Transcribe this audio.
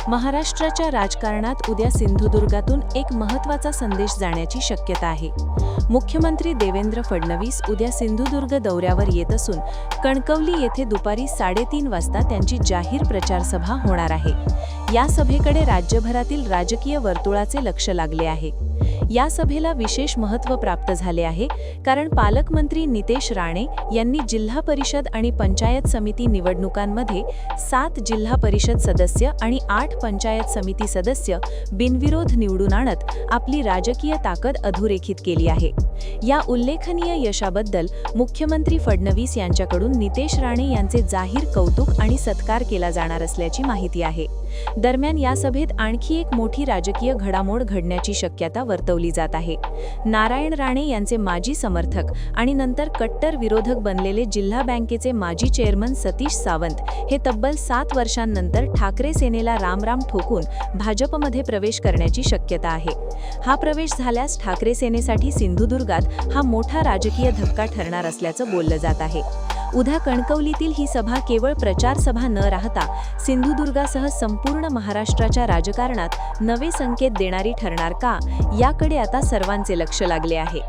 महाराष्ट्राच्या राजकारणात उद्या सिंधुदुर्गातून एक महत्त्वाचा संदेश जाण्याची शक्यता आहे। मुख्यमंत्री देवेंद्र फडणवीस उद्या सिंधुदुर्ग दौऱ्यावर येत असून कणकवली येथे दुपारी 3:30 वाजता त्यांची जाहीर प्रचार सभा होणार आहे। या सभेकडे राज्यभरातील राजकीय वर्तुळाचे लक्ष लागले आहे। या सभेला विशेष महत्त्व प्राप्त झाले आहे कारण पालकमंत्री नितेश राणे यांनी जिल्हा परिषद आणि पंचायत समिती निवडणुकांमध्ये 7 जिल्हा परिषद सदस्य आणि 8 पंचायत समिती सदस्य बिनविरोध निवडून आणत आपली राजकीय ताकद अधोरेखित केली आहे। या उल्लेखनीय यशाबद्दल मुख्यमंत्री फडणवीस यांच्याकडून नितेश राणे यांचे जाहीर कौतुक आणि सत्कार केला जाणार असल्याची माहिती आहे। दरम्यान या सभेत आणखी एक मोठी राजकीय घडामोड घडण्याची शक्यता वर्तवली जात आहे। नारायण राणे यांचे माजी समर्थक आणि नंतर कट्टर विरोधक बनलेले जिल्हा बँकेचे माजी चेअरमन सतीश सावंत हे तब्बल 7 वर्षांनंतर ठाकरे सेनेला रामराम ठोकून भाजपमध्ये प्रवेश करण्याची शक्यता आहे। हा प्रवेश झाल्यास ठाकरे सेनेसाठी सिंधुदुर्गात हा मोठा राजकीय धक्का ठरणार असल्याचं बोललं जात आहे। उद्या कणकवलीतील ही सभा केवळ प्रचार सभा न राहता सिंधुदुर्गासह संपूर्ण महाराष्ट्राच्या राजकारणात नवे संकेत देणारी ठरणार का, याकडे आता सर्वांचे लक्ष लागले आहे।